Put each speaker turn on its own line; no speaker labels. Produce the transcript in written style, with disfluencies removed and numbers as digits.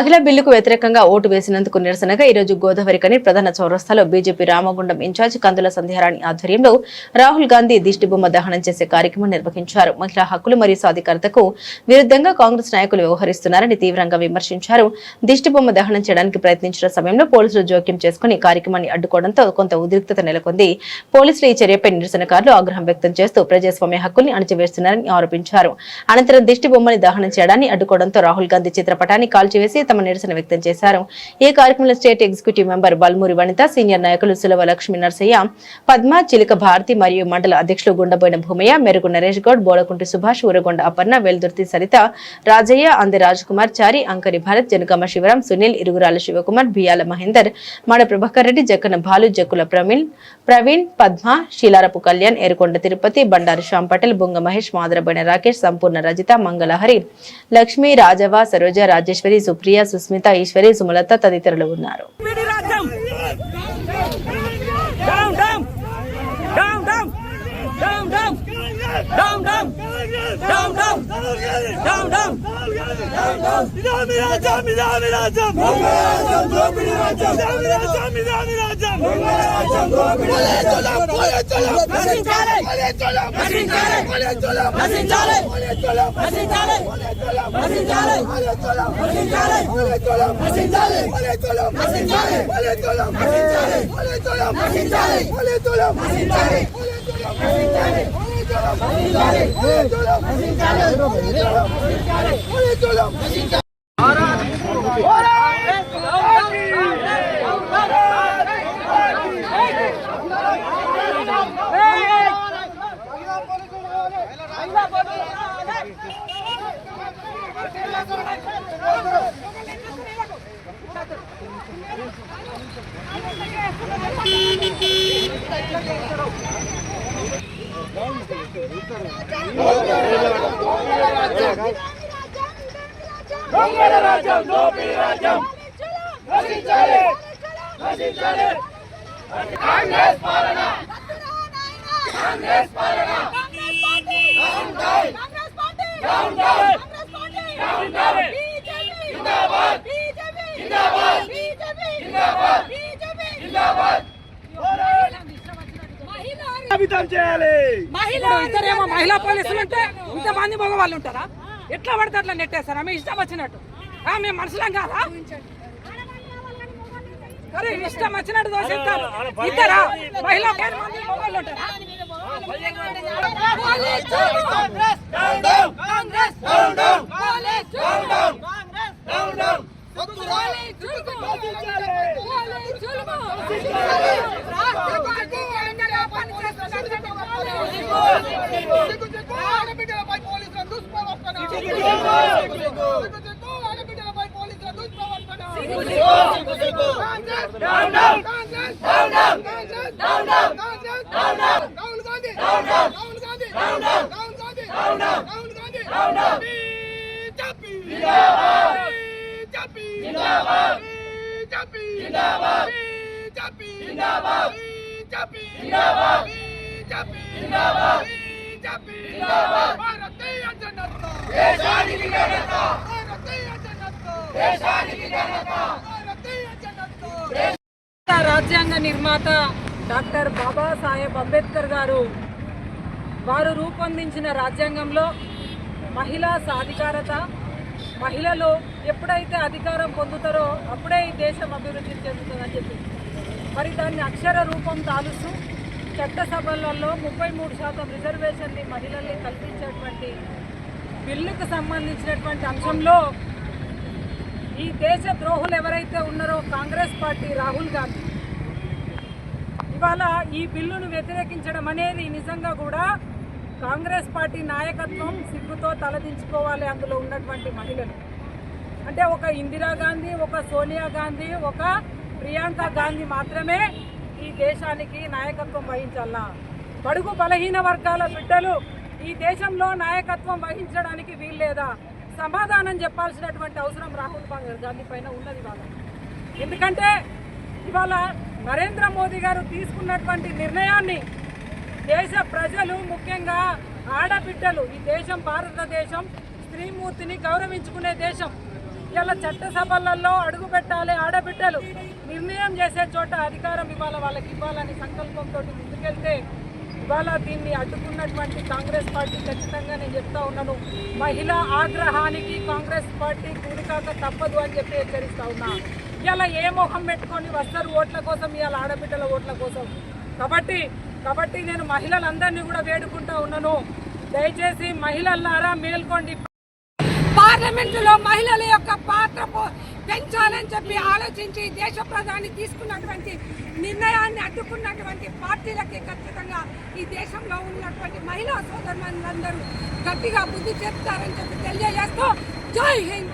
మహిళా బిల్లుకు వ్యతిరేకంగా ఓటు వేసినందుకు నిరసనగా ఈ రోజు గోదావరికని ప్రధాన చౌరస్తాలో బీజేపీ రామగుండం ఇన్ఛార్జ్ కందుల సంధ్యారాణి ఆధ్వర్యంలో రాహుల్ గాంధీ దిష్టిబొమ్మ దహనం చేసే కార్యక్రమం నిర్వహించారు. మహిళా హక్కులు మరియు సాధికారతకు విరుద్ధంగా కాంగ్రెస్ నాయకులు వ్యవహరిస్తున్నారని తీవ్రంగా విమర్శించారు. దిష్టిబొమ్మ దహనం చేయడానికి ప్రయత్నించిన సమయంలో పోలీసులు జోక్యం చేసుకుని కార్యక్రమాన్ని అడ్డుకోవడంతో కొంత ఉద్రిక్తత నెలకొంది. పోలీసులు ఈ చర్యపై నిరసనకారులు ఆగ్రహం వ్యక్తం చేస్తూ ప్రజాస్వామ్య హక్కుల్ని అణచివేస్తున్నారని ఆరోపించారు. అనంతరం దిష్టిబొమ్మని దహనం చేయడాన్ని అడ్డుకోవడంతో రాహుల్ గాంధీ చిత్రపటాన్ని కాల్చివేసి తమ నిరసన వ్యక్తం చేశారు. ఈ కార్యక్రమంలో స్టేట్ ఎగ్జిక్యూటివ్ మెంబర్ బల్మూరి వనిత, సీనియర్ నాయకులు సులవ లక్ష్మీ నరసయ్య, పద్మ, చిలిక భారతి మరియు మండల అధ్యక్షులు గుండబోయిన భూమయ్య, మెరుగు నరేష్ గౌడ్, బోడకుంటి సుభాష్, ఊరగొండ అపర్ణ, వెల్దుర్తి సరిత, రాజయ్య, అంది రాజ్ కుమార్, చారి, అంకరి భారత్, జనగామ శివరాం, సునీల్, ఇరుగురాల శివకుమార్, బియాల మహేందర్, మాడ ప్రభాకర్ రెడ్డి, జక్కన భాలు, జక్కుల ప్రవీణ్, పద్మ, శీలారపు కళ్యాణ్, ఏరుకొండ తిరుపతి, బండారు శ్యామ్ పటేల్, బొంగ మహేష్, మాదరబోయిన రాకేష్, సంపూర్ణ రజిత, మంగళహరి, లక్ష్మి, రాజవ, సరోజ, రాజేశ్వరి, సుప్రియ, సుస్మిత, ఈశ్వరి, సుమలత తదితరులు ఉన్నారు.
మహిళా పోలీసులు ఉంటే ఇంతమంది మగవాళ్ళు ఉంటారా? ఎట్లా పడితే అట్లా నెట్టేస్తారా? మీ ఇష్టం వచ్చినట్టు. మేము మనుషులం కాదా? అరే ఇష్టం వచ్చినట్టు దోషిస్తారు. ఇద్దరా మహిళా మగవాళ్ళు ఉంటారా? రాజ్యాంగ నిర్మాత డాక్టర్ బాబాసాహెబ్ అంబేద్కర్ గారు వారు రూపొందించిన రాజ్యాంగంలో మహిళా సాధికారత, మహిళలు ఎప్పుడైతే అధికారం పొందుతారో అప్పుడే ఈ దేశం అభివృద్ధి చెందుతుందని చెప్పి మరి దాన్ని అక్షర రూపం తాలుస్తూ చట్టసభలలో 33% రిజర్వేషన్ని మహిళల్ని కల్పించేటువంటి బిల్లుకు సంబంధించినటువంటి అంశంలో ఈ దేశ ద్రోహులు ఎవరైతే ఉన్నారో కాంగ్రెస్ పార్టీ, రాహుల్ గాంధీ ఇవాళ ఈ బిల్లును వ్యతిరేకించడం అనేది నిజంగా కూడా కాంగ్రెస్ పార్టీ నాయకత్వం సిగ్గుతో తలదించుకోవాలి. అందులో ఉన్నటువంటి మహిళలు అంటే ఒక ఇందిరాగాంధీ, ఒక సోనియా గాంధీ, ఒక ప్రియాంక గాంధీ మాత్రమే ఈ దేశానికి నాయకత్వం వహించాలా? బడుగు బలహీన వర్గాల బిడ్డలు ఈ దేశంలో నాయకత్వం వహించడానికి వీల్లేదా? సమాధానం చెప్పాల్సినటువంటి అవసరం రాహుల్ గాంధీ పైన ఉన్నది వాళ్ళ. ఎందుకంటే ఇవాళ నరేంద్ర మోదీ గారు తీసుకున్నటువంటి నిర్ణయాన్ని దేశ ప్రజలు, ముఖ్యంగా ఆడబిడ్డలు, ఈ దేశం భారతదేశం స్త్రీమూర్తిని గౌరవించుకునే దేశం. ఇలా చట్టసభలలో అడుగు పెట్టాలి, ఆడబిడ్డలు నిర్ణయం చేసే చోట అధికారం ఇవాళ వాళ్ళకి ఇవ్వాలని సంకల్పంతో ముందుకెళ్తే ఇవాళ దీన్ని అడ్డుకున్నటువంటి కాంగ్రెస్ పార్టీ ఖచ్చితంగా నేను చెప్తా ఉన్నాను, మహిళా ఆగ్రహానికి కాంగ్రెస్ పార్టీ కూలికాక తప్పదు అని చెప్పి హెచ్చరిస్తా ఉన్నా. ఇలా ఏ మొహం పెట్టుకొని వస్తారు ఓట్ల కోసం, ఇవాళ ఆడబిడ్డల ఓట్ల కోసం. కాబట్టి నేను మహిళలందరినీ కూడా వేడుకుంటా ఉన్నాను, దయచేసి మహిళలారా మేల్కోండి.
పార్లమెంటులో మహిళల యొక్క పాత్ర పెంచాలని చెప్పి ఆలోచించి దేశ ప్రధాని తీసుకున్నటువంటి నిర్ణయాన్ని అడ్డుకున్నటువంటి పార్టీలకి ఖచ్చితంగా ఈ దేశంలో ఉన్నటువంటి మహిళా సోదరులందరూ గట్టిగా బుద్ధి చెప్తారని చెప్పి తెలియజేస్తూ జై హింద్.